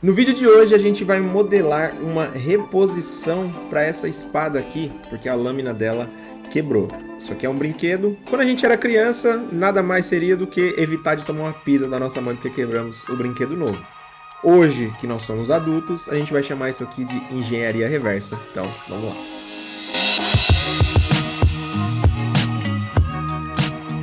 No vídeo de hoje a gente vai modelar uma reposição para essa espada aqui, porque a lâmina dela quebrou. Isso aqui é um brinquedo. Quando a gente era criança, nada mais seria do que evitar de tomar uma pisa da nossa mãe porque quebramos o brinquedo novo. Hoje, que nós somos adultos, a gente vai chamar isso aqui de engenharia reversa. Então, vamos lá.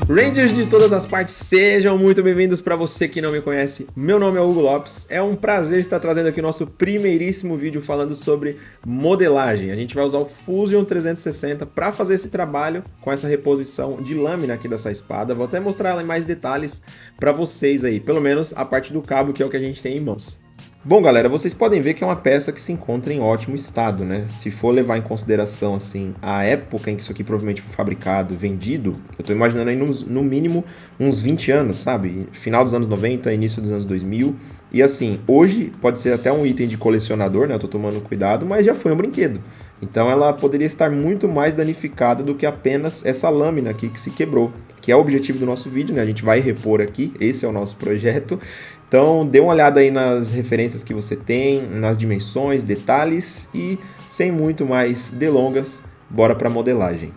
Rangers de todas as partes, sejam muito bem-vindos. Para você que não me conhece, meu nome é Hugo Lopes. É um prazer estar trazendo aqui o nosso primeiríssimo vídeo falando sobre modelagem. A gente vai usar o Fusion 360 para fazer esse trabalho com essa reposição de lâmina aqui dessa espada. Vou até mostrar ela em mais detalhes para vocês aí, pelo menos a parte do cabo, que é o que a gente tem em mãos. Bom, galera, vocês podem ver que é uma peça que se encontra em ótimo estado, né? Se for levar em consideração, assim, a época em que isso aqui provavelmente foi fabricado, vendido, eu tô imaginando aí no mínimo uns 20 anos, sabe? Final dos anos 90, início dos anos 2000. E assim, hoje pode ser até um item de colecionador, né? Eu tô tomando cuidado, mas já foi um brinquedo. Então ela poderia estar muito mais danificada do que apenas essa lâmina aqui que se quebrou, que é o objetivo do nosso vídeo, né? A gente vai repor aqui, esse é o nosso projeto. Então, dê uma olhada aí nas referências que você tem, nas dimensões, detalhes e, sem muito mais delongas, bora para a modelagem.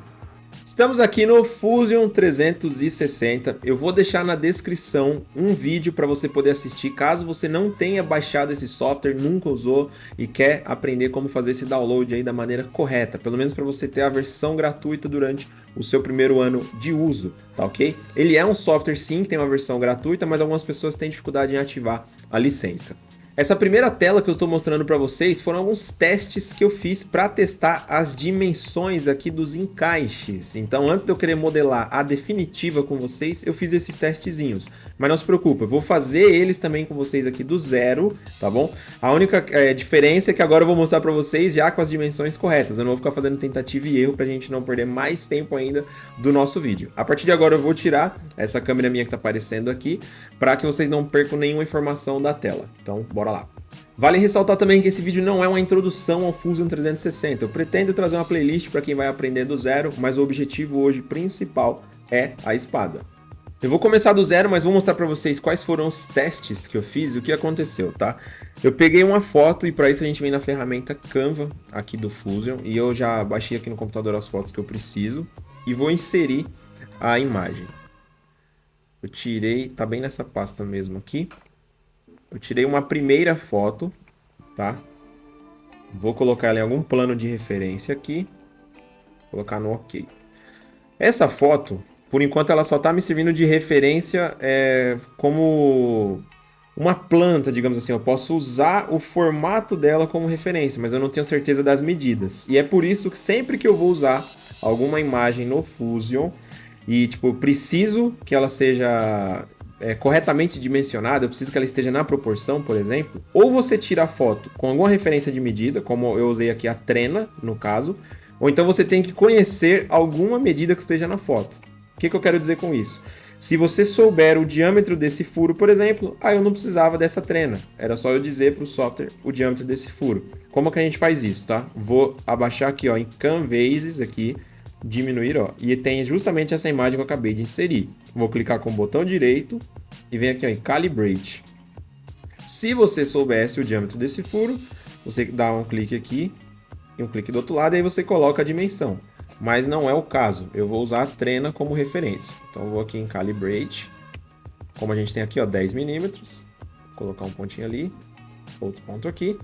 Estamos aqui no Fusion 360. Eu vou deixar na descrição um vídeo para você poder assistir, caso você não tenha baixado esse software, nunca usou e quer aprender como fazer esse download aí da maneira correta, pelo menos para você ter a versão gratuita durante o seu primeiro ano de uso, tá ok? Ele é um software sim, que tem uma versão gratuita, mas algumas pessoas têm dificuldade em ativar a licença. Essa primeira tela que eu estou mostrando para vocês foram alguns testes que eu fiz para testar as dimensões aqui dos encaixes. Então, antes de eu querer modelar a definitiva com vocês, eu fiz esses testezinhos. Mas não se preocupe, eu vou fazer eles também com vocês aqui do zero, tá bom? A única diferença é que agora eu vou mostrar para vocês já com as dimensões corretas. Eu não vou ficar fazendo tentativa e erro para a gente não perder mais tempo ainda do nosso vídeo. A partir de agora eu vou tirar essa câmera minha que está aparecendo aqui, para que vocês não percam nenhuma informação da tela. Então, bora lá. Vale ressaltar também que esse vídeo não é uma introdução ao Fusion 360. Eu pretendo trazer uma playlist para quem vai aprender do zero, mas o objetivo hoje principal é a espada. Eu vou começar do zero, mas vou mostrar para vocês quais foram os testes que eu fiz e o que aconteceu, tá? Eu peguei uma foto e para isso a gente vem na ferramenta Canva aqui do Fusion e eu já baixei aqui no computador as fotos que eu preciso e vou inserir a imagem. Eu tirei, tá bem nessa pasta mesmo aqui. Eu tirei uma primeira foto, tá? Vou colocar ela em algum plano de referência aqui. Colocar no OK. Essa foto, por enquanto, ela só tá me servindo de referência como uma planta, digamos assim. Eu posso usar o formato dela como referência, mas eu não tenho certeza das medidas. E é por isso que sempre que eu vou usar alguma imagem no Fusion e, tipo, eu preciso que ela seja corretamente dimensionada, eu preciso que ela esteja na proporção, por exemplo, ou você tira a foto com alguma referência de medida, como eu usei aqui a trena, no caso, ou então você tem que conhecer alguma medida que esteja na foto. O que eu quero dizer com isso? Se você souber o diâmetro desse furo, por exemplo, aí eu não precisava dessa trena. Era só eu dizer para o software o diâmetro desse furo. Como que a gente faz isso, tá? Vou abaixar aqui, ó, em Canvases aqui, diminuir, ó, e tem justamente essa imagem que eu acabei de inserir. Vou clicar com o botão direito e vem aqui, ó, em Calibrate. Se você soubesse o diâmetro desse furo, você dá um clique aqui e um clique do outro lado e aí você coloca a dimensão. Mas não é o caso, eu vou usar a trena como referência. Então eu vou aqui em Calibrate, como a gente tem aqui, ó, 10 milímetros, vou colocar um pontinho ali, outro ponto aqui,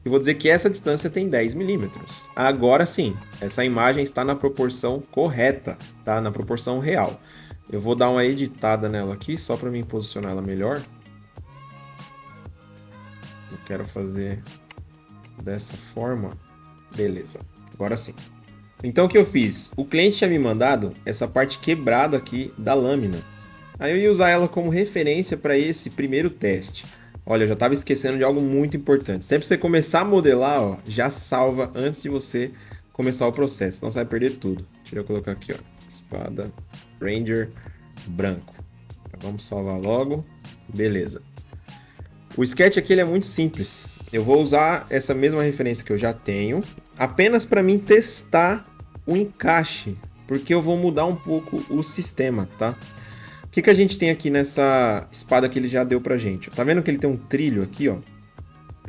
e vou dizer que essa distância tem 10 milímetros. Agora sim, essa imagem está na proporção correta, tá? Na proporção real. Eu vou dar uma editada nela aqui, só para me posicionar ela melhor. Eu quero fazer dessa forma. Beleza, agora sim. Então o que eu fiz? O cliente tinha me mandado essa parte quebrada aqui da lâmina. Aí eu ia usar ela como referência para esse primeiro teste. Olha, eu já estava esquecendo de algo muito importante. Sempre que você começar a modelar, ó, já salva antes de você começar o processo, senão você vai perder tudo. Deixa eu colocar aqui, ó, espada Ranger branco. Vamos salvar logo. Beleza. O sketch aqui ele é muito simples. Eu vou usar essa mesma referência que eu já tenho, apenas para mim testar o encaixe, porque eu vou mudar um pouco o sistema, tá? O que a gente tem aqui nessa espada que ele já deu pra gente? Tá vendo que ele tem um trilho aqui, ó?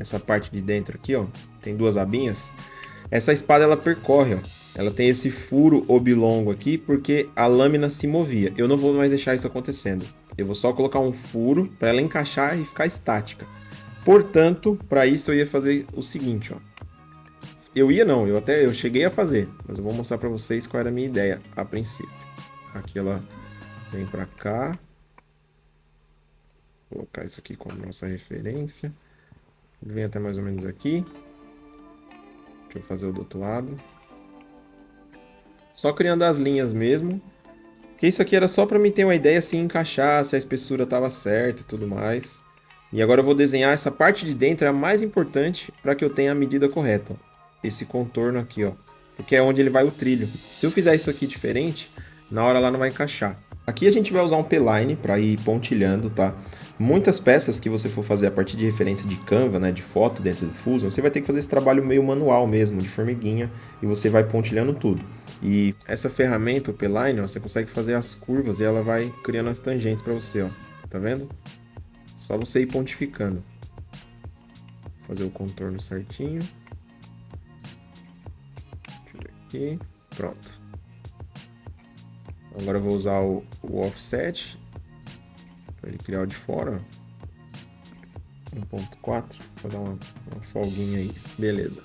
essa parte de dentro aqui, ó, tem duas abinhas. Essa espada ela percorre, ó. Ela tem esse furo oblongo aqui porque a lâmina se movia. Eu não vou mais deixar isso acontecendo. Eu vou só colocar um furo para ela encaixar e ficar estática. Portanto, para isso eu ia fazer o seguinte, ó. Eu cheguei a fazer, mas eu vou mostrar para vocês qual era a minha ideia a princípio. Aqui ela vem para cá. Vou colocar isso aqui como nossa referência. Vem até mais ou menos aqui. Deixa eu fazer o do outro lado. Só criando as linhas mesmo. Que isso aqui era só para me ter uma ideia se encaixar, se a espessura estava certa e tudo mais. E agora eu vou desenhar essa parte de dentro, é a mais importante para que eu tenha a medida correta. Esse contorno aqui, ó. Porque é onde ele vai o trilho. Se eu fizer isso aqui diferente, na hora lá não vai encaixar. Aqui a gente vai usar um P-Line para ir pontilhando, tá? Muitas peças que você for fazer a partir de referência de Canva, né, de foto dentro do Fusion, você vai ter que fazer esse trabalho meio manual mesmo, de formiguinha, e você vai pontilhando tudo. E essa ferramenta, o P-Line, ó, você consegue fazer as curvas e ela vai criando as tangentes para você, ó. Tá vendo? Só você ir pontificando. Fazer o contorno certinho. Deixa eu ver aqui. Pronto. Agora eu vou usar o offset para ele criar o de fora. 1.4. Vou dar uma folguinha aí. Beleza.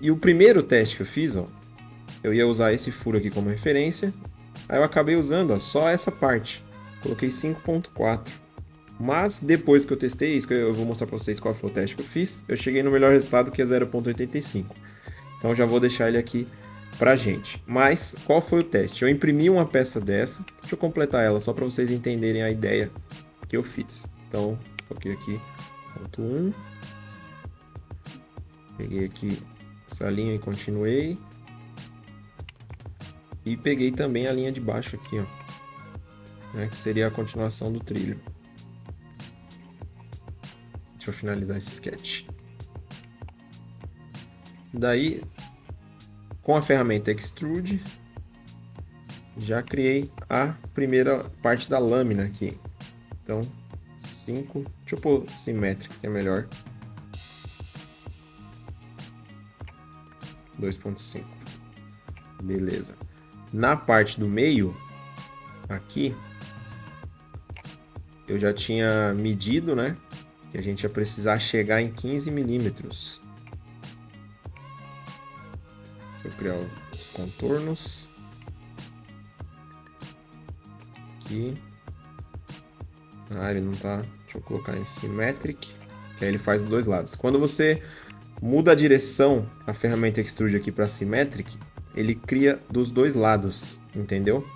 E o primeiro teste que eu fiz, ó, eu ia usar esse furo aqui como referência. Aí eu acabei usando, ó, só essa parte. Coloquei 5.4. Mas depois que eu testei isso, eu vou mostrar para vocês qual foi o teste que eu fiz, eu cheguei no melhor resultado, que é 0.85. Então já vou deixar ele aqui pra gente. Mas qual foi o teste? Eu imprimi uma peça dessa, deixa eu completar ela só para vocês entenderem a ideia que eu fiz. Então, coloquei aqui ponto 1. Peguei aqui essa linha e continuei. E peguei também a linha de baixo aqui, ó, né, que seria a continuação do trilho. Deixa eu finalizar esse sketch. Daí, com a ferramenta Extrude, já criei a primeira parte da lâmina aqui. Então, 5, deixa eu pôr simétrico, que é melhor. 2.5. Beleza. Na parte do meio, aqui, eu já tinha medido, né? Que a gente ia precisar chegar em 15 milímetros. Deixa eu criar os contornos. Aqui. Ah, ele não tá. Deixa eu colocar em Symmetric, que aí ele faz dos dois lados. Quando você muda a direção, a ferramenta Extrude aqui para Symmetric, ele cria dos dois lados, entendeu?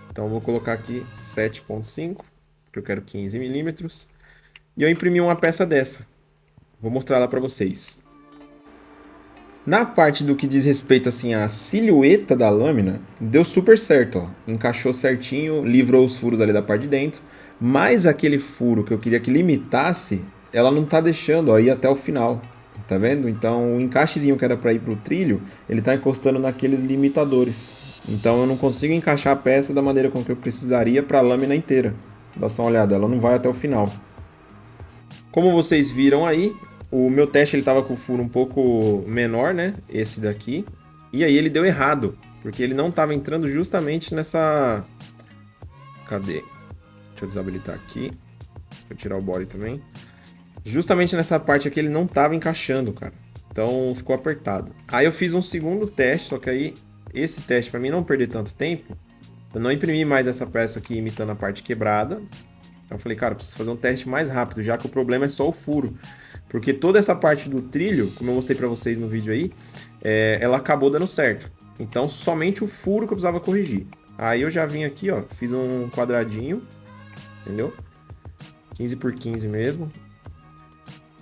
Então eu vou colocar aqui 7.5, porque eu quero 15 milímetros. E eu imprimi uma peça dessa. Vou mostrar ela para vocês. Na parte do que diz respeito assim à silhueta da lâmina, deu super certo, ó. Encaixou certinho, livrou os furos ali da parte de dentro, mas aquele furo que eu queria que limitasse, ela não tá deixando, ó, ir até o final. Tá vendo? Então o encaixezinho que era para ir pro trilho, ele tá encostando naqueles limitadores. Então eu não consigo encaixar a peça da maneira com que eu precisaria para a lâmina inteira. Dá só uma olhada, ela não vai até o final. Como vocês viram aí, o meu teste ele estava com o furo um pouco menor, né? Esse daqui. E aí ele deu errado, porque ele não estava entrando justamente nessa... Cadê? Deixa eu desabilitar aqui. Deixa eu tirar o body também. Justamente nessa parte aqui ele não estava encaixando, cara. Então ficou apertado. Aí eu fiz um segundo teste, só que aí esse teste, para mim não perder tanto tempo, eu não imprimi mais essa peça aqui imitando a parte quebrada. Então eu falei, cara, eu preciso fazer um teste mais rápido, já que o problema é só o furo. Porque toda essa parte do trilho, como eu mostrei para vocês no vídeo aí, ela acabou dando certo. Então somente o furo que eu precisava corrigir. Aí eu já vim aqui, ó, fiz um quadradinho, entendeu? 15 por 15 mesmo.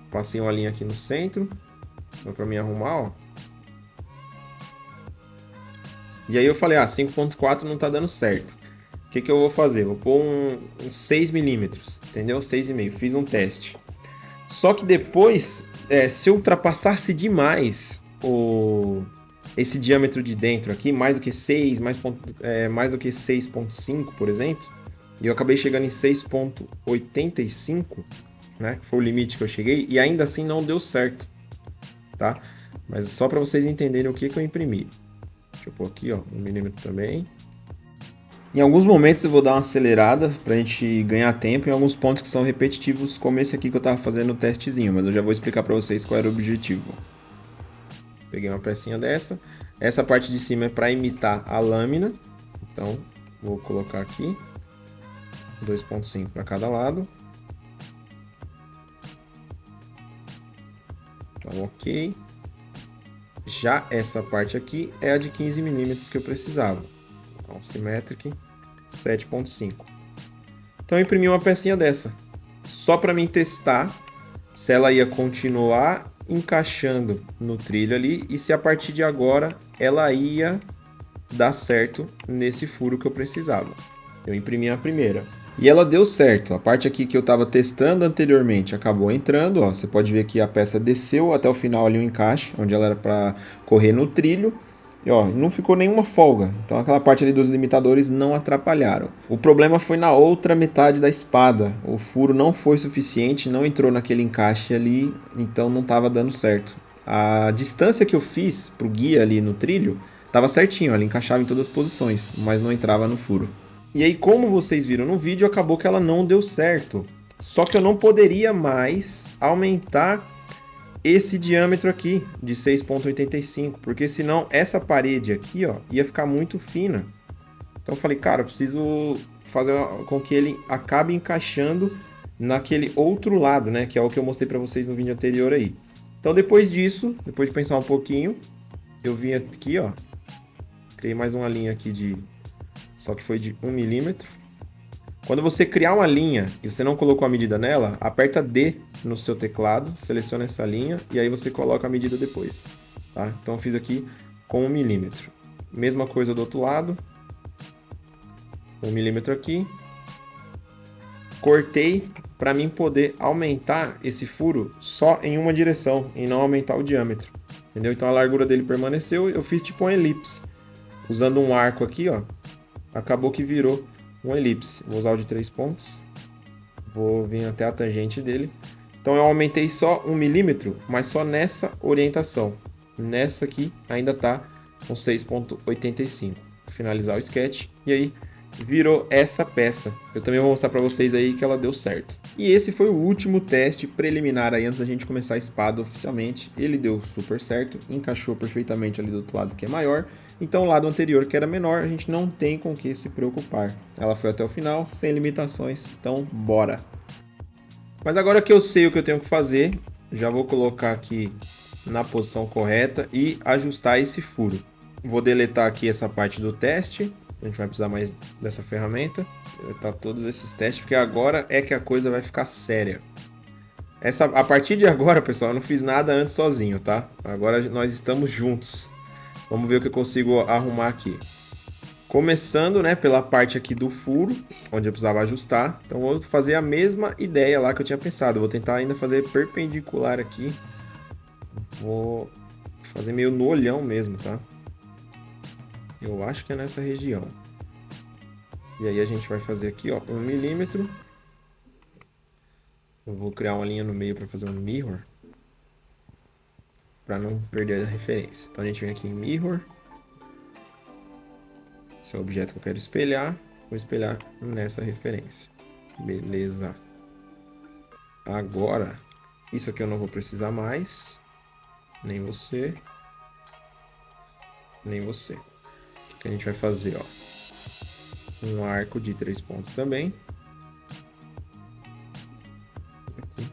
Passei uma linha aqui no centro, para mim arrumar, ó. E aí eu falei, 5.4 não tá dando certo. O que eu vou fazer? Vou pôr um 6 milímetros, entendeu? 6,5. Fiz um teste. Só que depois, se eu ultrapassasse demais esse diâmetro de dentro aqui, mais do que 6, mais do que 6.5, por exemplo, e eu acabei chegando em 6.85, né? Que foi o limite que eu cheguei, e ainda assim não deu certo, tá? Mas só para vocês entenderem o que eu imprimi. Deixa eu pôr aqui, ó, 1 milímetro também. Em alguns momentos eu vou dar uma acelerada pra gente ganhar tempo em alguns pontos que são repetitivos, como esse aqui que eu tava fazendo o testezinho, mas eu já vou explicar pra vocês qual era o objetivo. Peguei uma pecinha dessa. Essa parte de cima é para imitar a lâmina. Então, vou colocar aqui 2,5 para cada lado. Então, ok. Já essa parte aqui é a de 15 milímetros que eu precisava. Então, Symmetric 7,5. Então, eu imprimi uma pecinha dessa. Só para mim testar se ela ia continuar encaixando no trilho ali e se a partir de agora ela ia dar certo nesse furo que eu precisava. Eu imprimi a primeira. E ela deu certo. A parte aqui que eu estava testando anteriormente acabou entrando. Ó. Você pode ver que a peça desceu até o final ali o encaixe, onde ela era para correr no trilho. E ó, não ficou nenhuma folga. Então aquela parte ali dos limitadores não atrapalharam. O problema foi na outra metade da espada. O furo não foi suficiente, não entrou naquele encaixe ali, então não estava dando certo. A distância que eu fiz para o guia ali no trilho estava certinho, ela encaixava em todas as posições, mas não entrava no furo. E aí, como vocês viram no vídeo, acabou que ela não deu certo. Só que eu não poderia mais aumentar esse diâmetro aqui de 6,85, porque senão essa parede aqui, ó, ia ficar muito fina. Então eu falei, cara, eu preciso fazer com que ele acabe encaixando naquele outro lado, né, que é o que eu mostrei para vocês no vídeo anterior aí. Então depois disso, depois de pensar um pouquinho, eu vim aqui, ó, criei mais uma linha aqui só que foi de 1 milímetro. Quando você criar uma linha e você não colocou a medida nela, aperta D no seu teclado, seleciona essa linha e aí você coloca a medida depois. Tá? Então eu fiz aqui com 1 milímetro. Mesma coisa do outro lado. 1 milímetro aqui. Cortei para mim poder aumentar esse furo só em uma direção e não aumentar o diâmetro. Entendeu? Então a largura dele permaneceu, eu fiz tipo uma elipse. Usando um arco aqui, ó, acabou que virou uma elipse. Vou usar o de 3 pontos. Vou vir até a tangente dele. Então eu aumentei só 1 milímetro, mas só nessa orientação. Nessa aqui ainda está com 6,85. Vou finalizar o sketch e aí virou essa peça. Eu também vou mostrar para vocês aí que ela deu certo. E esse foi o último teste preliminar aí antes da gente começar a espada oficialmente. Ele deu super certo, encaixou perfeitamente ali do outro lado que é maior. Então o lado anterior que era menor, a gente não tem com que se preocupar. Ela foi até o final, sem limitações, então bora! Mas agora que eu sei o que eu tenho que fazer, já vou colocar aqui na posição correta e ajustar esse furo. Vou deletar aqui essa parte do teste, a gente vai precisar mais dessa ferramenta. Deletar todos esses testes, porque agora é que a coisa vai ficar séria. A partir de agora, pessoal, eu não fiz nada antes sozinho, tá? Agora nós estamos juntos. Vamos ver o que eu consigo arrumar aqui. Começando, né, pela parte aqui do furo, onde eu precisava ajustar. Então, vou fazer a mesma ideia lá que eu tinha pensado. Vou tentar ainda fazer perpendicular aqui. Vou fazer meio no olhão mesmo, tá? Eu acho que é nessa região. E aí a gente vai fazer aqui, ó, 1 milímetro. Eu vou criar uma linha no meio para fazer um mirror. Para não perder a referência. Então, a gente vem aqui em mirror. Esse é o objeto que eu quero espelhar. Vou espelhar nessa referência. Beleza. Agora, isso aqui eu não vou precisar mais. Nem você. Nem você. O que a gente vai fazer, ó? Um arco de 3 pontos também. Aqui.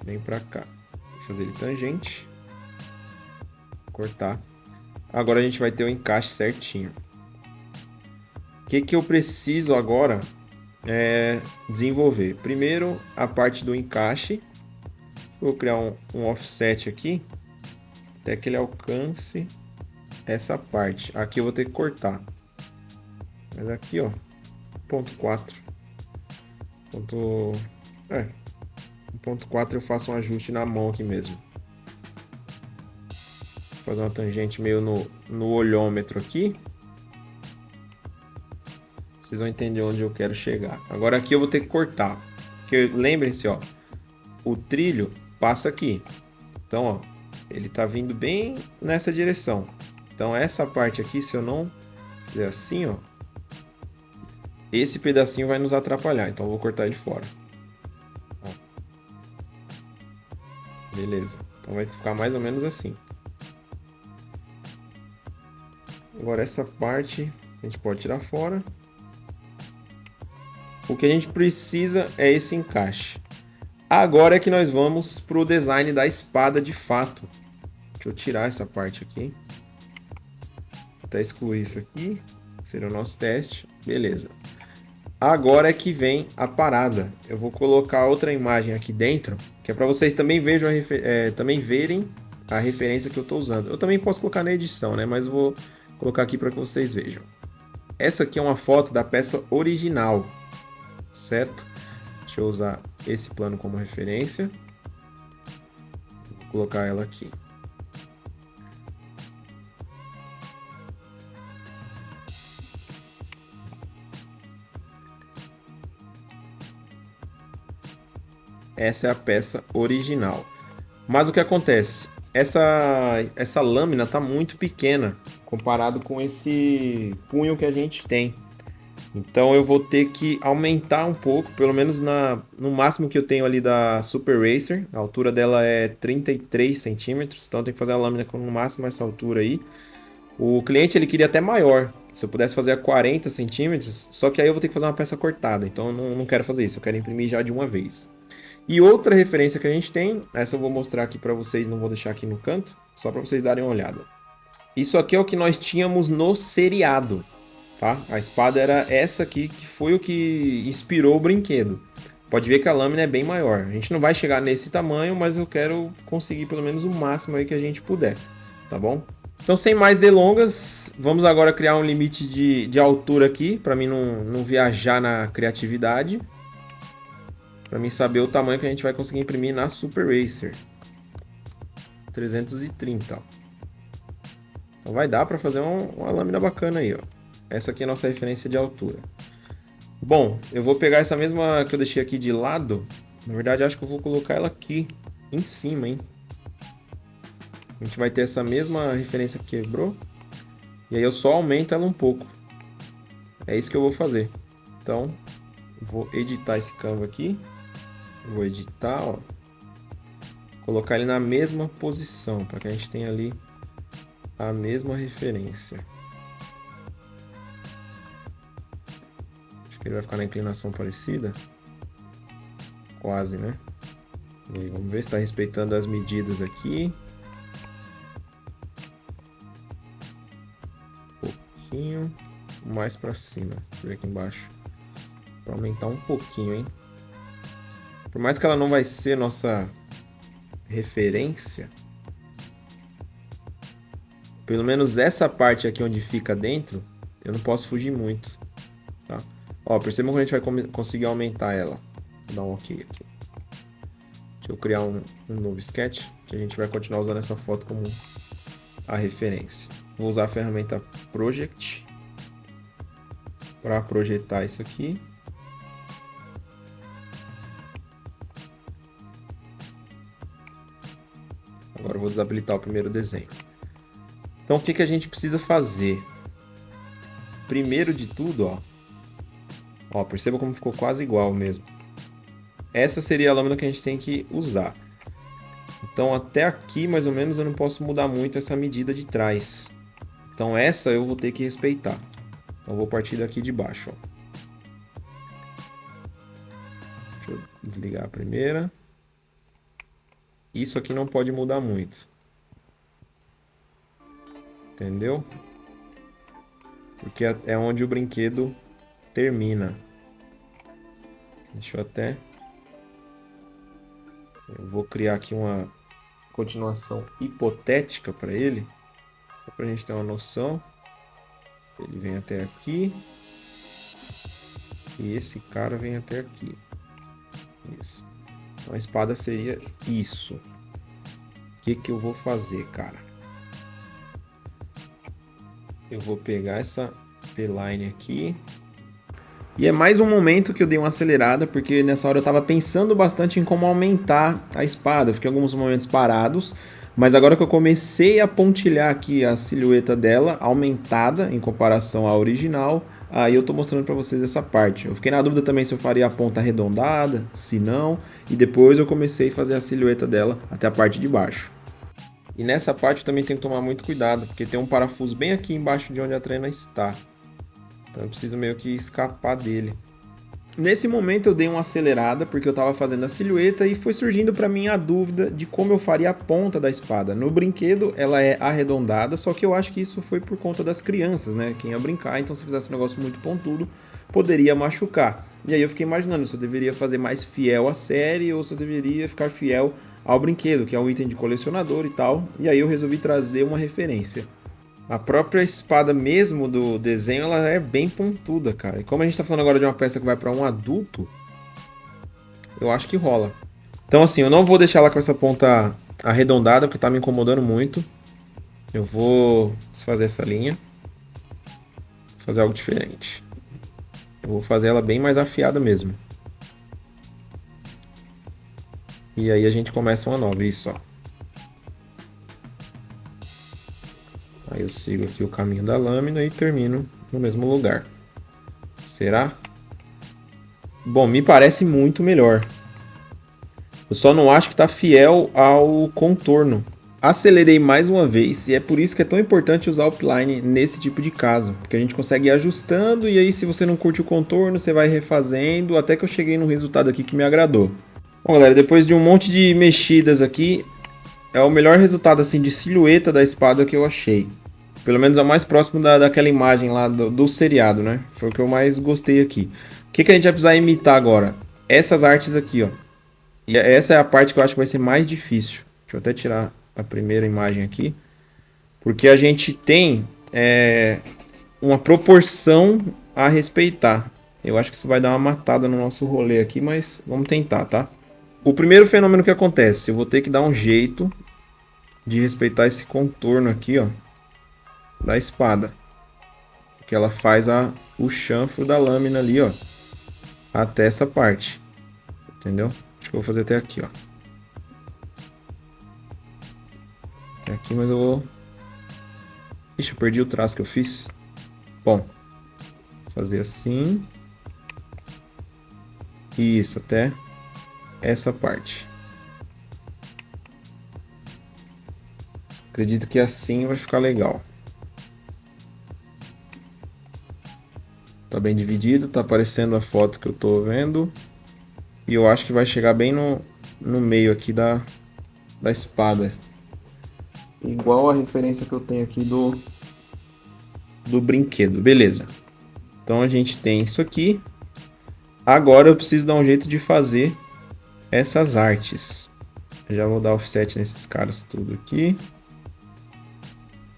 Vem pra cá. Vou fazer ele tangente. Cortar. Agora a gente vai ter o encaixe certinho. O que eu preciso agora é desenvolver? Primeiro, a parte do encaixe. Vou criar um offset aqui, até que ele alcance essa parte. Aqui eu vou ter que cortar. Mas aqui, ó, 0,4. 1,4 eu faço um ajuste na mão aqui mesmo. Vou fazer uma tangente meio no olhômetro aqui. Vocês vão entender onde eu quero chegar. Agora aqui eu vou ter que cortar. Porque lembrem-se, ó, o trilho passa aqui. Então, ó, ele tá vindo bem nessa direção. Então, essa parte aqui, se eu não fizer assim, ó, esse pedacinho vai nos atrapalhar. Então, eu vou cortar ele fora. Ó. Beleza. Então, vai ficar mais ou menos assim. Agora, essa parte a gente pode tirar fora. O que a gente precisa é esse encaixe. Agora é que nós vamos para o design da espada de fato. Deixa eu tirar essa parte aqui. Vou até excluir isso aqui. Seria o nosso teste. Beleza. Agora é que vem a parada. Eu vou colocar outra imagem aqui dentro, que é para vocês também vejam também verem a referência que eu estou usando. Eu também posso colocar na edição, né? Mas eu vou colocar aqui para que vocês vejam. Essa aqui é uma foto da peça original, certo? Deixa eu usar esse plano como referência. Vou colocar ela aqui. Essa é a peça original. Mas o que acontece? Essa lâmina está muito pequena comparado com esse punho que a gente tem. Então eu vou ter que aumentar um pouco, pelo menos no máximo que eu tenho ali da Super Racer. A altura dela é 33 centímetros, então eu tenho que fazer a lâmina com no máximo essa altura aí. O cliente ele queria até maior, se eu pudesse fazer a 40 centímetros, só que aí eu vou ter que fazer uma peça cortada, então eu não quero fazer isso, eu quero imprimir já de uma vez. E outra referência que a gente tem, essa eu vou mostrar aqui para vocês, não vou deixar aqui no canto, só para vocês darem uma olhada. Isso aqui é o que nós tínhamos no seriado, tá? A espada era essa aqui, que foi o que inspirou o brinquedo. Pode ver que a lâmina é bem maior. A gente não vai chegar nesse tamanho, mas eu quero conseguir pelo menos o máximo aí que a gente puder, tá bom? Então, sem mais delongas, vamos agora criar um limite de altura aqui, para mim não viajar na criatividade. Para mim saber o tamanho que a gente vai conseguir imprimir na Super Racer. 330, ó. Então vai dar para fazer uma lâmina bacana aí, ó. Essa aqui é a nossa referência de altura. Bom, eu vou pegar essa mesma que eu deixei aqui de lado. Na verdade, acho que eu vou colocar ela aqui em cima, hein? A gente vai ter essa mesma referência que quebrou. E aí eu só aumento ela um pouco. É isso que eu vou fazer. Então, vou editar esse Canva aqui. Vou editar, ó. Colocar ele na mesma posição, para que a gente tenha ali a mesma referência. Acho que ele vai ficar na inclinação parecida. Quase, né? E aí, vamos ver se está respeitando as medidas aqui. Um pouquinho mais para cima. Deixa eu ver aqui embaixo. Para aumentar um pouquinho, hein? Por mais que ela não vai ser nossa referência, pelo menos essa parte aqui onde fica dentro, eu não posso fugir muito, tá? Ó, percebam que a gente vai conseguir aumentar ela. Vou dar um OK aqui. Deixa eu criar um novo sketch, que a gente vai continuar usando essa foto como a referência. Vou usar a ferramenta Project para projetar isso aqui. Agora eu vou desabilitar o primeiro desenho. Então o que a gente precisa fazer? Primeiro de tudo, ó, perceba como ficou quase igual mesmo. Essa seria a lâmina que a gente tem que usar. Então até aqui mais ou menos eu não posso mudar muito essa medida de trás. Então essa eu vou ter que respeitar. Então eu vou partir daqui de baixo, ó. Deixa eu desligar a primeira. Isso aqui não pode mudar muito. Entendeu? Porque é onde o brinquedo termina. Deixa eu até... Eu vou criar aqui uma continuação hipotética para ele. Só para a gente ter uma noção. Ele vem até aqui. E esse cara vem até aqui. Isso. Então a espada seria isso. O que eu vou fazer, cara? Eu vou pegar essa P-line aqui. E é mais um momento que eu dei uma acelerada, porque nessa hora eu tava pensando bastante em como aumentar a espada. Eu fiquei alguns momentos parados, mas agora que eu comecei a pontilhar aqui a silhueta dela, aumentada em comparação à original, aí eu tô mostrando pra vocês essa parte. Eu fiquei na dúvida também se eu faria a ponta arredondada, se não, e depois eu comecei a fazer a silhueta dela até a parte de baixo. E nessa parte eu também tenho que tomar muito cuidado, porque tem um parafuso bem aqui embaixo de onde a trena está. Então eu preciso meio que escapar dele. Nesse momento eu dei uma acelerada porque eu estava fazendo a silhueta e foi surgindo para mim a dúvida de como eu faria a ponta da espada. No brinquedo ela é arredondada, só que eu acho que isso foi por conta das crianças, né? Quem ia brincar, então se fizesse um negócio muito pontudo, poderia machucar. E aí eu fiquei imaginando se eu deveria fazer mais fiel à série ou se eu deveria ficar fiel ao brinquedo, que é um item de colecionador e tal. E aí eu resolvi trazer uma referência. A própria espada mesmo do desenho, ela é bem pontuda, cara. E como a gente tá falando agora de uma peça que vai para um adulto, eu acho que rola. Então assim, eu não vou deixar ela com essa ponta arredondada, porque tá me incomodando muito. Eu vou desfazer essa linha. Fazer algo diferente. Eu vou fazer ela bem mais afiada mesmo. E aí a gente começa uma nova, isso, ó. Aí eu sigo aqui o caminho da lâmina e termino no mesmo lugar. Será? Bom, me parece muito melhor. Eu só não acho que está fiel ao contorno. Acelerei mais uma vez e é por isso que é tão importante usar o Upline nesse tipo de caso. Porque a gente consegue ir ajustando e aí se você não curte o contorno, você vai refazendo até que eu cheguei num resultado aqui que me agradou. Bom galera, depois de um monte de mexidas aqui, é o melhor resultado assim de silhueta da espada que eu achei. Pelo menos é o mais próximo daquela imagem lá do seriado, né? Foi o que eu mais gostei aqui. O que a gente vai precisar imitar agora? Essas artes aqui, ó. E essa é a parte que eu acho que vai ser mais difícil. Deixa eu até tirar a primeira imagem aqui. Porque a gente tem uma proporção a respeitar. Eu acho que isso vai dar uma matada no nosso rolê aqui, mas vamos tentar, tá? O primeiro fenômeno que acontece, eu vou ter que dar um jeito de respeitar esse contorno aqui, ó, da espada. Que ela faz o chanfro da lâmina ali, ó, até essa parte. Entendeu? Acho que eu vou fazer até aqui, ó. Até aqui, mas eu vou... Ixi, eu perdi o traço que eu fiz. Bom, vou fazer assim. Isso, até essa parte. Acredito que assim vai ficar legal. Tá bem dividido, tá aparecendo a foto que eu tô vendo. E eu acho que vai chegar bem no meio aqui da espada. Igual a referência que eu tenho aqui do brinquedo. Beleza. Então a gente tem isso aqui. Agora eu preciso dar um jeito de fazer essas artes. Já vou dar offset nesses caras tudo aqui.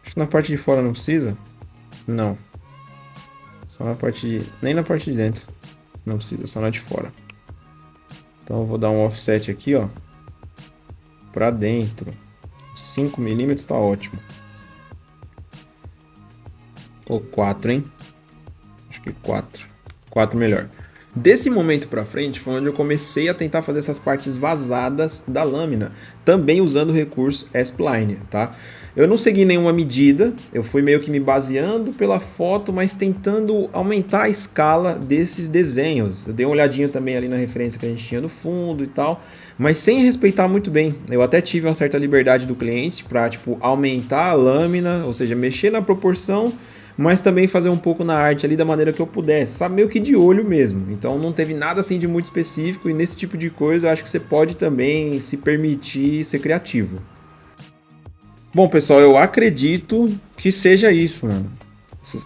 Acho que na parte de fora não precisa. Não. Só na parte de... Nem na parte de dentro. Não precisa, só na de fora. Então eu vou dar um offset aqui, ó. Pra dentro. 5 milímetros tá ótimo. Ou 4, hein? Acho que 4. 4 melhor. Desse momento pra frente foi onde eu comecei a tentar fazer essas partes vazadas da lâmina, também usando o recurso S-Spline, tá? Eu não segui nenhuma medida, eu fui meio que me baseando pela foto, mas tentando aumentar a escala desses desenhos. Eu dei uma olhadinha também ali na referência que a gente tinha no fundo e tal, mas sem respeitar muito bem. Eu até tive uma certa liberdade do cliente para tipo aumentar a lâmina, ou seja, mexer na proporção, mas também fazer um pouco na arte ali da maneira que eu pudesse, sabe? Meio que de olho mesmo. Então não teve nada assim de muito específico e nesse tipo de coisa eu acho que você pode também se permitir ser criativo. Bom, pessoal, eu acredito que seja isso, mano.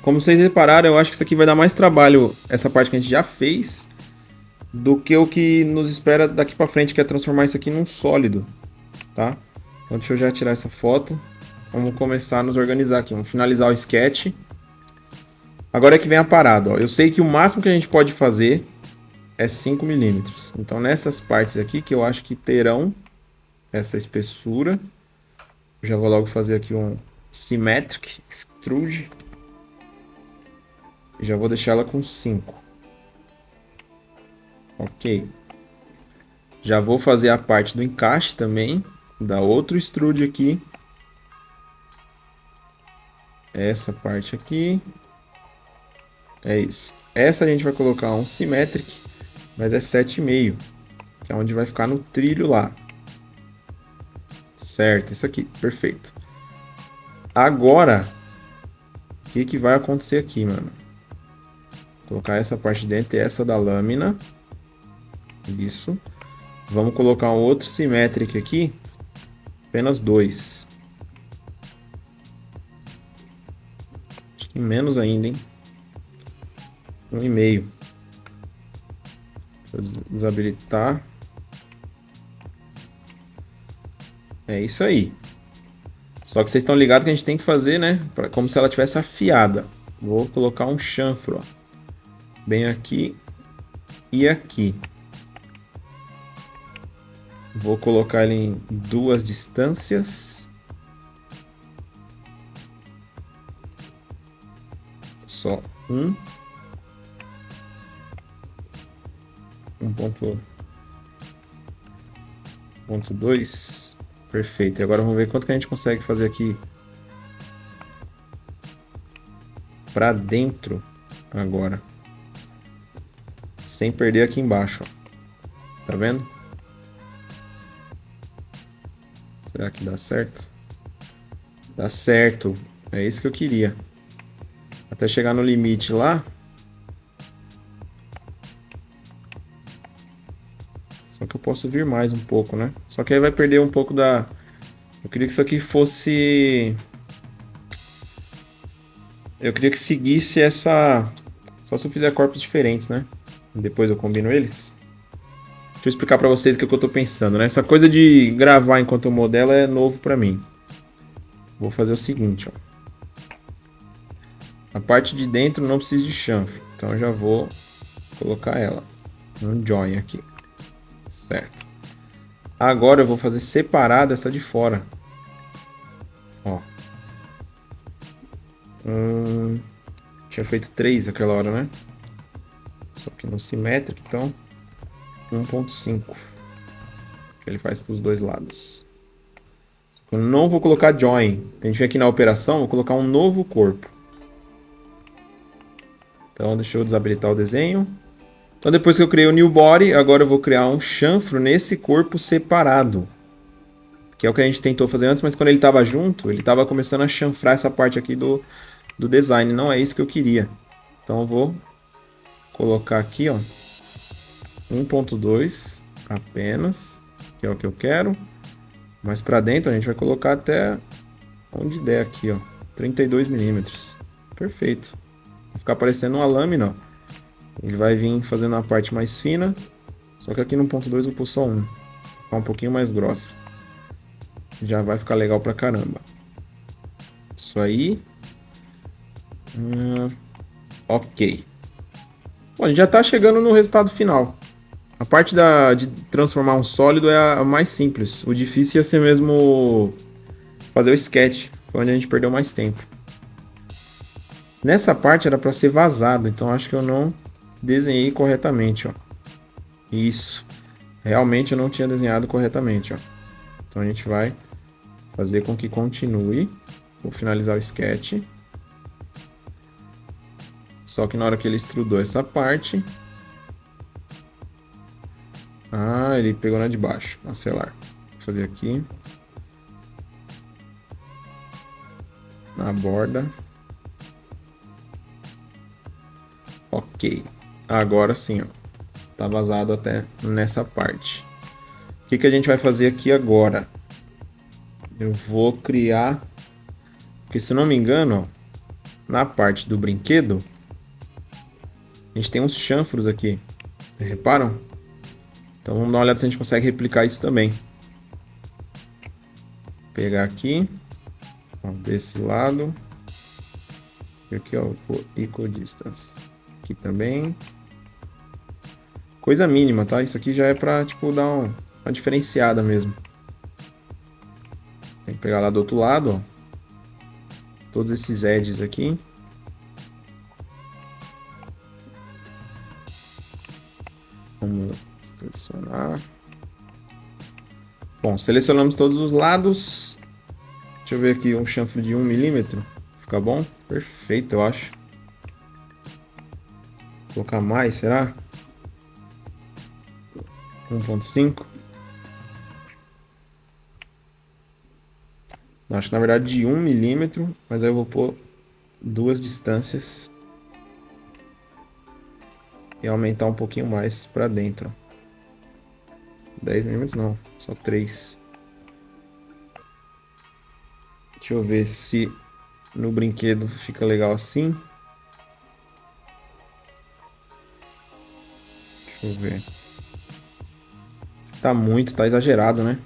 Como vocês repararam, eu acho que isso aqui vai dar mais trabalho, essa parte que a gente já fez, do que o que nos espera daqui pra frente, que é transformar isso aqui num sólido, tá? Então deixa eu já tirar essa foto. Vamos começar a nos organizar aqui, vamos finalizar o sketch. Agora é que vem a parada, ó. Eu sei que o máximo que a gente pode fazer é 5 milímetros. Então nessas partes aqui que eu acho que terão essa espessura, eu já vou logo fazer aqui um Symmetric Extrude. E já vou deixar ela com 5. Ok. Já vou fazer a parte do encaixe também. Da outro extrude aqui. Essa parte aqui. É isso. Essa a gente vai colocar um Symmetric, mas é 7,5, que é onde vai ficar no trilho lá. Certo, isso aqui, perfeito. Agora, o que que vai acontecer aqui, mano? Vou colocar essa parte de dentro e essa da lâmina. Isso. Vamos colocar um outro Symmetric aqui. Apenas 2. Acho que menos ainda, hein? 1,5. Deixa eu desabilitar. É isso aí. Só que vocês estão ligados que a gente tem que fazer, né? Como se ela tivesse afiada. Vou colocar um chanfro, ó. Bem aqui e aqui. Vou colocar ele em 2 distâncias. Só 1.2. Perfeito. E agora vamos ver quanto que a gente consegue fazer aqui para dentro agora. Sem perder aqui embaixo, ó. Tá vendo? Será que dá certo? Dá certo. É isso que eu queria. Até chegar no limite lá. Só que eu posso vir mais um pouco, né? Só que aí vai perder um pouco da... Eu queria que isso aqui fosse... Eu queria que seguisse essa... Só se eu fizer corpos diferentes, né? Depois eu combino eles. Deixa eu explicar pra vocês o que eu tô pensando, né? Essa coisa de gravar enquanto eu modelo é novo pra mim. Vou fazer o seguinte, ó. A parte de dentro não precisa de chanfre, então eu já vou colocar ela. Um join aqui. Certo. Agora eu vou fazer separada essa de fora. Ó. Tinha feito 3 aquela hora, né? Só que no simétrico, então 1.5. Que ele faz para os dois lados. Eu não vou colocar join. A gente vem aqui na operação, vou colocar um novo corpo. Então deixa eu desabilitar o desenho. Então depois que eu criei o new body, agora eu vou criar um chanfro nesse corpo separado. Que é o que a gente tentou fazer antes, mas quando ele estava junto, ele estava começando a chanfrar essa parte aqui do design. Não é isso que eu queria. Então eu vou colocar aqui, ó, 1.2 apenas, que é o que eu quero. Mas para dentro a gente vai colocar até onde der aqui, ó, 32 milímetros. Perfeito. Vai ficar parecendo uma lâmina, ó. Ele vai vir fazendo a parte mais fina, só que aqui no 1.2 eu pus só 1. Vai ficar um pouquinho mais grossa. Já vai ficar legal pra caramba. Isso aí. Ok. Bom, a gente já tá chegando no resultado final. A parte de transformar um sólido é a mais simples. O difícil ia ser mesmo fazer o sketch, foi onde a gente perdeu mais tempo. Nessa parte era para ser vazado, então acho que eu não desenhei corretamente, ó. Isso. Realmente eu não tinha desenhado corretamente, ó. Então a gente vai fazer com que continue. Vou finalizar o sketch. Só que na hora que ele extrudou essa parte... Ah, ele pegou na de baixo. Cancelar. Vou fazer aqui. Na borda. Ok. Agora sim, ó. Tá vazado até nessa parte. O que que a gente vai fazer aqui agora? Eu vou criar... Porque se eu não me engano, ó, na parte do brinquedo, a gente tem uns chanfros aqui. Reparam? Então vamos dar uma olhada se a gente consegue replicar isso também. Vou pegar aqui, ó, desse lado. E aqui, ó, o equal distance. Aqui também. Coisa mínima, tá? Isso aqui já é pra, tipo, dar uma diferenciada mesmo. Tem que pegar lá do outro lado, ó. Todos esses edges aqui. Vamos Bom, selecionamos todos os lados. Deixa eu ver aqui, um chanfre de 1 milímetro. Fica bom? Perfeito, eu acho. Vou colocar mais, será? 1.5. Acho que na verdade de 1 milímetro, mas aí eu vou pôr 2 distâncias. E aumentar um pouquinho mais para dentro. 10 milímetros não, só 3. Deixa eu ver se no brinquedo fica legal assim. Deixa eu ver. Tá exagerado, né?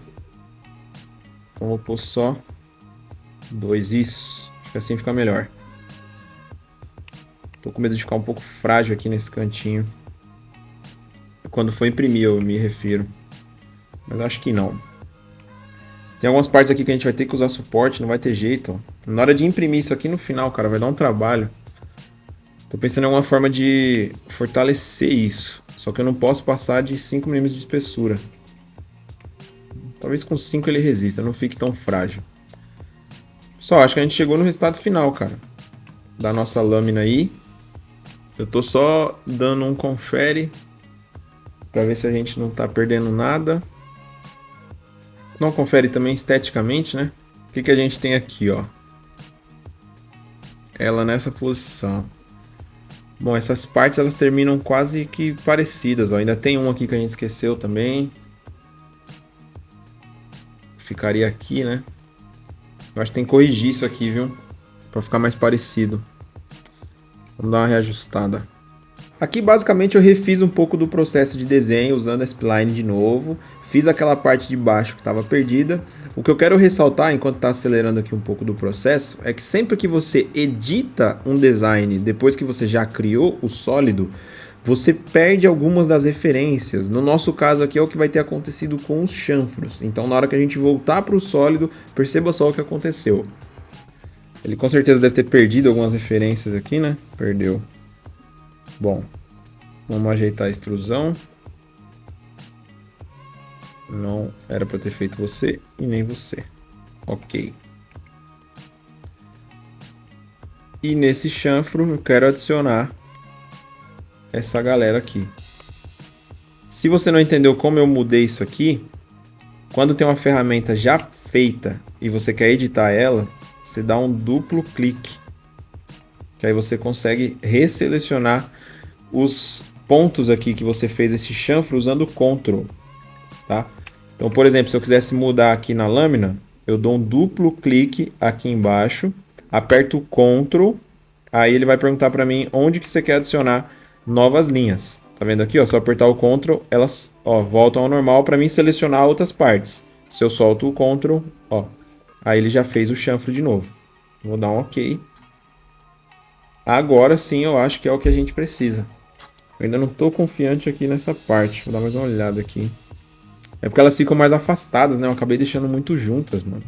Então vou pôr só 2, isso. Acho que assim fica melhor. Tô com medo de ficar um pouco frágil aqui nesse cantinho. Quando for imprimir eu me refiro. Mas acho que não. Tem algumas partes aqui que a gente vai ter que usar suporte, não vai ter jeito. Ó. Na hora de imprimir isso aqui no final, cara, vai dar um trabalho. Tô pensando em alguma forma de fortalecer isso. Só que eu não posso passar de 5 mm de espessura. Talvez com 5 ele resista, não fique tão frágil. Pessoal, acho que a gente chegou no resultado final, cara. Da nossa lâmina aí. Eu tô só dando um confere. Pra ver se a gente não tá perdendo nada. Não confere também esteticamente, né? O que a gente tem aqui, ó? Ela nessa posição. Bom, essas partes elas terminam quase que parecidas, ó. Ainda tem um aqui que a gente esqueceu também. Ficaria aqui, né? Eu acho que tem que corrigir isso aqui, viu? Pra ficar mais parecido. Vamos dar uma reajustada. Aqui basicamente eu refiz um pouco do processo de desenho usando a spline de novo. Fiz aquela parte de baixo que estava perdida. O que eu quero ressaltar enquanto está acelerando aqui um pouco do processo é que sempre que você edita um design depois que você já criou o sólido, você perde algumas das referências. No nosso caso aqui é o que vai ter acontecido com os chanfros. Então na hora que a gente voltar para o sólido, perceba só o que aconteceu. Ele com certeza deve ter perdido algumas referências aqui, né? Perdeu. Bom, vamos ajeitar a extrusão. Não era para ter feito você e nem você. Ok. E nesse chanfro eu quero adicionar essa galera aqui. Se você não entendeu como eu mudei isso aqui, quando tem uma ferramenta já feita e você quer editar ela, você dá um duplo clique. Que aí você consegue resselecionar os pontos aqui que você fez esse chanfro usando o Ctrl, tá? Então, por exemplo, se eu quisesse mudar aqui na lâmina, eu dou um duplo clique aqui embaixo, aperto o Ctrl, aí ele vai perguntar para mim onde que você quer adicionar novas linhas. Tá vendo aqui, ó? Só apertar o Ctrl, elas, ó, voltam ao normal para mim selecionar outras partes. Se eu solto o Ctrl, ó, aí ele já fez o chanfro de novo. Vou dar um OK. Agora sim eu acho que é o que a gente precisa. Eu ainda não estou confiante aqui nessa parte. Vou dar mais uma olhada aqui. É porque elas ficam mais afastadas, né? Eu acabei deixando muito juntas, mano.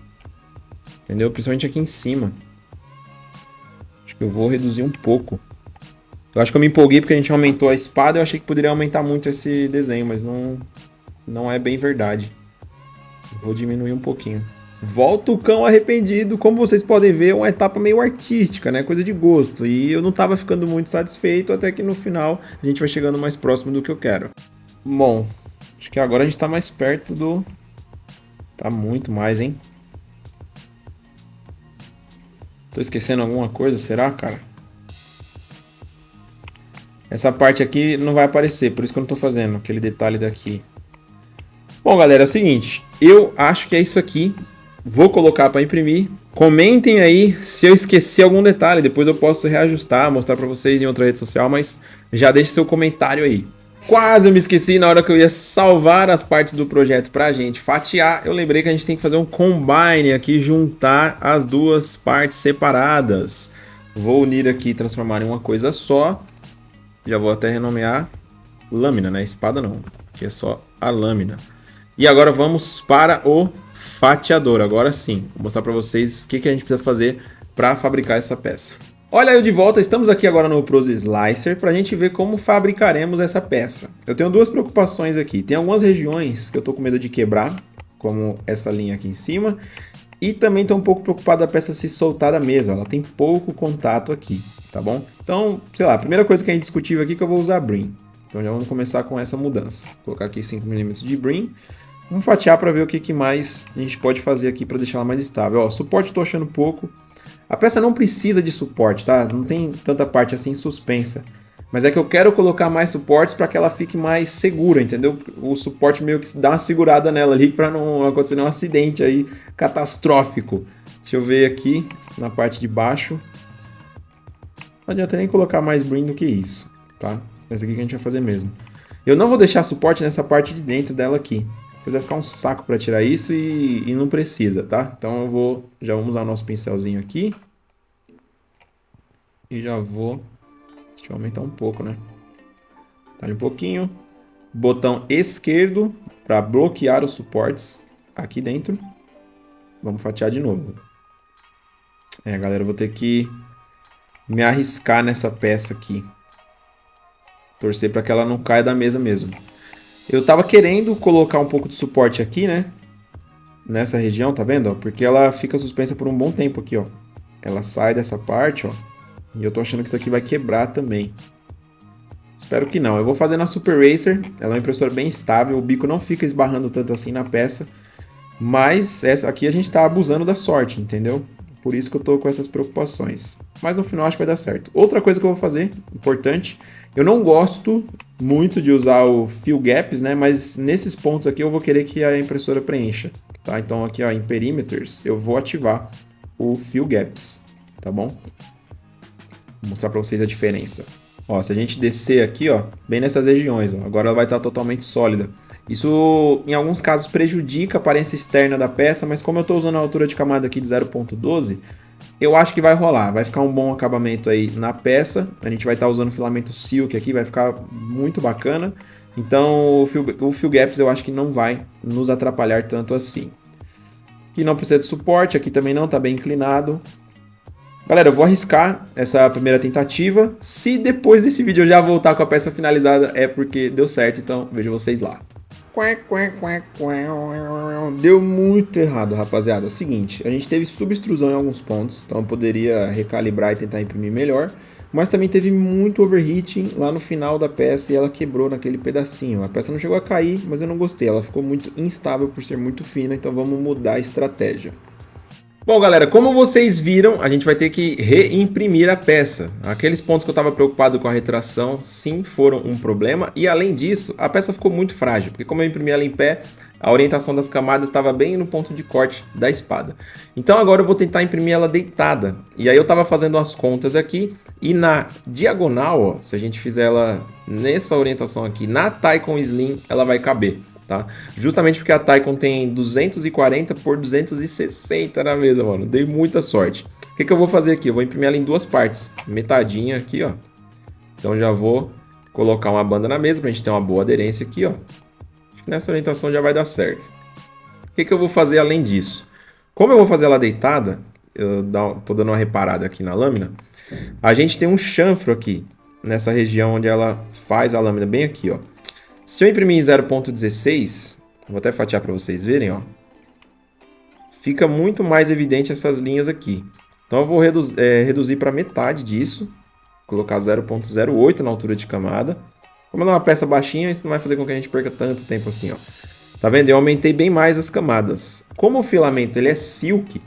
Entendeu? Principalmente aqui em cima. Acho que eu vou reduzir um pouco. Eu acho que eu me empolguei porque a gente aumentou a espada. Eu achei que poderia aumentar muito esse desenho, mas não é bem verdade. Vou diminuir um pouquinho. Volta o cão arrependido. Como vocês podem ver, é uma etapa meio artística, né? Coisa de gosto. E eu não estava ficando muito satisfeito, até que no final a gente vai chegando mais próximo do que eu quero. Bom, acho que agora a gente está mais perto do... Tá muito mais, hein? Tô esquecendo alguma coisa, será, cara? Essa parte aqui não vai aparecer, por isso que eu não tô fazendo aquele detalhe daqui. Bom, galera, é o seguinte. Eu acho que é isso aqui. Vou colocar para imprimir. Comentem aí se eu esqueci algum detalhe. Depois eu posso reajustar, mostrar para vocês em outra rede social, mas já deixe seu comentário aí. Quase eu me esqueci na hora que eu ia salvar as partes do projeto para a gente fatiar. Eu lembrei que a gente tem que fazer um combine aqui, juntar as duas partes separadas. Vou unir aqui e transformar em uma coisa só. Já vou até renomear lâmina, né? Espada não. Aqui é só a lâmina. E agora vamos para o fatiador. Agora sim, vou mostrar para vocês o que a gente precisa fazer para fabricar essa peça. Olha eu de volta, estamos aqui agora no Prose Slicer para a gente ver como fabricaremos essa peça. Eu tenho duas preocupações aqui. Tem algumas regiões que eu estou com medo de quebrar, como essa linha aqui em cima. E também estou um pouco preocupado da peça se soltar da mesa, ela tem pouco contato aqui, tá bom? Então, sei lá, a primeira coisa que é indiscutível aqui é que eu vou usar brim. Então já vamos começar com essa mudança. Vou colocar aqui 5 mm de brim. Vamos fatiar para ver o que mais a gente pode fazer aqui para deixar ela mais estável. Ó, suporte estou achando pouco. A peça não precisa de suporte, tá? Não tem tanta parte assim suspensa. Mas é que eu quero colocar mais suportes para que ela fique mais segura, entendeu? O suporte meio que dá uma segurada nela ali para não acontecer nenhum acidente aí catastrófico. Deixa eu ver aqui na parte de baixo. Não adianta nem colocar mais brim do que isso, tá? Essa aqui que a gente vai fazer mesmo. Eu não vou deixar suporte nessa parte de dentro dela aqui. Depois vai ficar um saco para tirar isso e não precisa, tá? Então já vamos usar o nosso pincelzinho aqui. E já vou... Deixa eu aumentar um pouco, né? Tá um pouquinho. Botão esquerdo para bloquear os suportes aqui dentro. Vamos fatiar de novo. Galera, eu vou ter que me arriscar nessa peça aqui. Torcer para que ela não caia da mesa mesmo. Eu tava querendo colocar um pouco de suporte aqui, né? Nessa região, tá vendo? Porque ela fica suspensa por um bom tempo aqui, ó. Ela sai dessa parte, ó. E eu tô achando que isso aqui vai quebrar também. Espero que não. Eu vou fazer na Super Racer. Ela é uma impressora bem estável. O bico não fica esbarrando tanto assim na peça. Mas essa aqui a gente tá abusando da sorte, entendeu? Por isso que eu tô com essas preocupações. Mas no final acho que vai dar certo. Outra coisa que eu vou fazer, importante. Eu não gosto muito de usar o Fill Gaps, né? Mas nesses pontos aqui eu vou querer que a impressora preencha. Tá? Então aqui ó, em Perimeters eu vou ativar o Fill Gaps. Tá bom? Vou mostrar para vocês a diferença. Ó, se a gente descer aqui, ó, bem nessas regiões, ó, agora ela vai estar totalmente sólida. Isso, em alguns casos, prejudica a aparência externa da peça, mas como eu estou usando a altura de camada aqui de 0.12, eu acho que vai rolar. Vai ficar um bom acabamento aí na peça. A gente vai estar usando filamento silk aqui, vai ficar muito bacana. Então, o Fill Gaps eu acho que não vai nos atrapalhar tanto assim. Aqui não precisa de suporte, aqui também não, está bem inclinado. Galera, eu vou arriscar essa primeira tentativa. Se depois desse vídeo eu já voltar com a peça finalizada, é porque deu certo, então vejo vocês lá. Deu muito errado, rapaziada. É o seguinte, a gente teve subextrusão em alguns pontos, então eu poderia recalibrar e tentar imprimir melhor, mas também teve muito overheating lá no final da peça e ela quebrou naquele pedacinho. A peça não chegou a cair, mas eu não gostei, ela ficou muito instável por ser muito fina, então vamos mudar a estratégia. Bom, galera, como vocês viram, a gente vai ter que reimprimir a peça. Aqueles pontos que eu estava preocupado com a retração, sim, foram um problema. E além disso, a peça ficou muito frágil, porque como eu imprimi ela em pé, a orientação das camadas estava bem no ponto de corte da espada. Então agora eu vou tentar imprimir ela deitada. E aí eu estava fazendo as contas aqui, e na diagonal, ó, se a gente fizer ela nessa orientação aqui, na Taikon Slim, ela vai caber. Tá? Justamente porque a Taikon tem 240 por 260 na mesa, mano. Dei muita sorte. O que eu vou fazer aqui? Eu vou imprimir ela em duas partes. Metadinha aqui, ó. Então já vou colocar uma banda na mesa pra gente ter uma boa aderência aqui, ó. Acho que nessa orientação já vai dar certo. O que eu vou fazer além disso? Como eu vou fazer ela deitada, tô dando uma reparada aqui na lâmina, a gente tem um chanfro aqui, nessa região onde ela faz a lâmina, bem aqui, ó. Se eu imprimir em 0.16, vou até fatiar para vocês verem, ó, fica muito mais evidente essas linhas aqui. Então eu vou reduzir para metade disso, colocar 0.08 na altura de camada. Como ela é uma peça baixinha, isso não vai fazer com que a gente perca tanto tempo assim, ó. Tá vendo? Eu aumentei bem mais as camadas. Como o filamento ele é silk,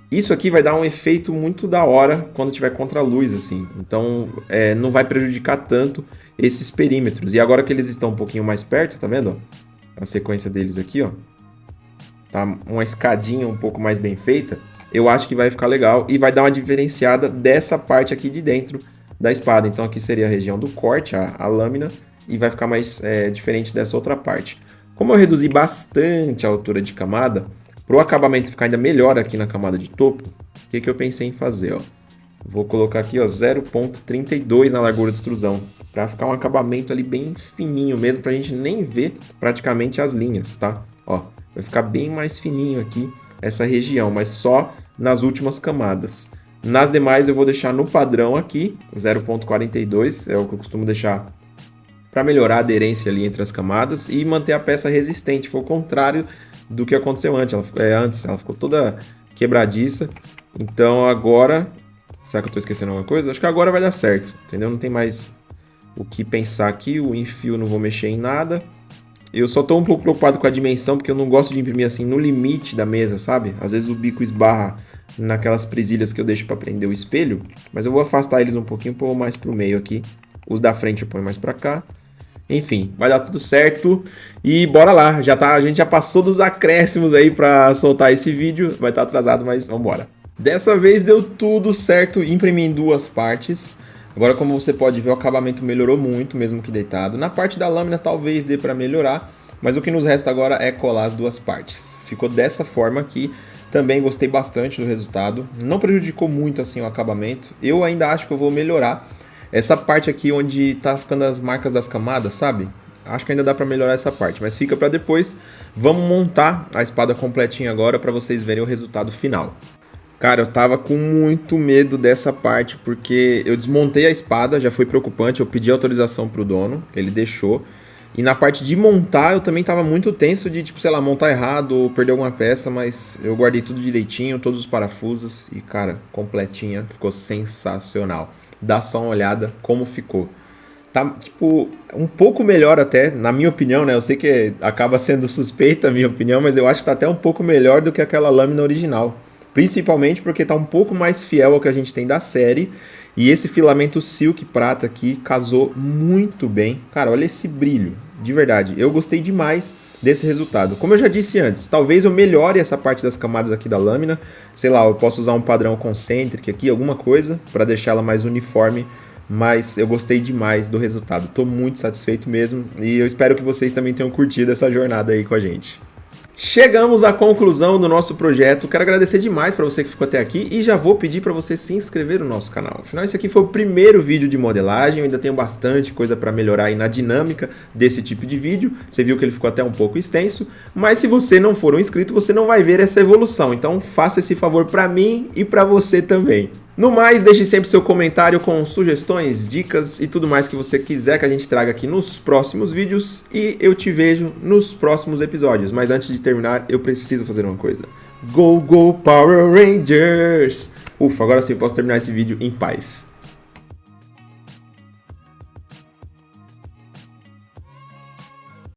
isso aqui vai dar um efeito muito da hora quando tiver contra a luz, assim. Então, não vai prejudicar tanto esses perímetros. E agora que eles estão um pouquinho mais perto, tá vendo? A sequência deles aqui, ó. Tá uma escadinha um pouco mais bem feita. Eu acho que vai ficar legal e vai dar uma diferenciada dessa parte aqui de dentro da espada. Então, aqui seria a região do corte, a lâmina, e vai ficar mais diferente dessa outra parte. Como eu reduzi bastante a altura de camada, para o acabamento ficar ainda melhor aqui na camada de topo, o que eu pensei em fazer? Ó? Vou colocar aqui 0.32 na largura de extrusão, para ficar um acabamento ali bem fininho mesmo, para a gente nem ver praticamente as linhas, tá? Ó, vai ficar bem mais fininho aqui essa região, mas só nas últimas camadas. Nas demais eu vou deixar no padrão aqui, 0.42, é o que eu costumo deixar para melhorar a aderência ali entre as camadas e manter a peça resistente. Foi o contrário do que aconteceu antes. Ela ficou toda quebradiça. Então agora... Será que eu tô esquecendo alguma coisa? Acho que agora vai dar certo, entendeu? Não tem mais o que pensar aqui. O enfio não vou mexer em nada. Eu só tô um pouco preocupado com a dimensão, porque eu não gosto de imprimir assim no limite da mesa, sabe? Às vezes o bico esbarra naquelas presilhas que eu deixo para prender o espelho, mas eu vou afastar eles um pouquinho, pôr mais pro meio aqui. Os da frente eu ponho mais para cá. Enfim, vai dar tudo certo e bora lá. A gente já passou dos acréscimos aí para soltar esse vídeo, vai estar atrasado, mas vamos embora. Dessa vez deu tudo certo, imprimi em 2 partes. Agora, como você pode ver, o acabamento melhorou muito, mesmo que deitado. Na parte da lâmina talvez dê para melhorar, mas o que nos resta agora é colar as 2 partes. Ficou dessa forma aqui, também gostei bastante do resultado. Não prejudicou muito assim o acabamento. Eu ainda acho que eu vou melhorar essa parte aqui onde tá ficando as marcas das camadas, sabe? Acho que ainda dá para melhorar essa parte, mas fica para depois. Vamos montar a espada completinha agora para vocês verem o resultado final. Cara, eu tava com muito medo dessa parte, porque eu desmontei a espada, já foi preocupante, eu pedi autorização pro dono, ele deixou. E na parte de montar, eu também tava muito tenso de, tipo, sei lá, montar errado ou perder alguma peça, mas eu guardei tudo direitinho, todos os parafusos, e cara, completinha, ficou sensacional. Dá só uma olhada como ficou. Tá, tipo, um pouco melhor até, na minha opinião, né? Eu sei que acaba sendo suspeita a minha opinião, mas eu acho que tá até um pouco melhor do que aquela lâmina original. Principalmente porque está um pouco mais fiel ao que a gente tem da série. E esse filamento silk prata aqui casou muito bem. Cara, olha esse brilho, de verdade. Eu gostei demais desse resultado. Como eu já disse antes, talvez eu melhore essa parte das camadas aqui da lâmina. Sei lá, eu posso usar um padrão concentric aqui, alguma coisa, para deixar ela mais uniforme. Mas eu gostei demais do resultado. Estou muito satisfeito mesmo. E eu espero que vocês também tenham curtido essa jornada aí com a gente. Chegamos à conclusão do nosso projeto. Quero agradecer demais para você que ficou até aqui e já vou pedir para você se inscrever no nosso canal. Afinal, esse aqui foi o primeiro vídeo de modelagem. Eu ainda tenho bastante coisa para melhorar aí na dinâmica desse tipo de vídeo. Você viu que ele ficou até um pouco extenso, mas se você não for um inscrito, você não vai ver essa evolução. Então, faça esse favor para mim e para você também. No mais, deixe sempre seu comentário com sugestões, dicas e tudo mais que você quiser que a gente traga aqui nos próximos vídeos e eu te vejo nos próximos episódios. Mas antes de terminar, eu preciso fazer uma coisa. Go, go, Power Rangers! Ufa, agora sim posso terminar esse vídeo em paz.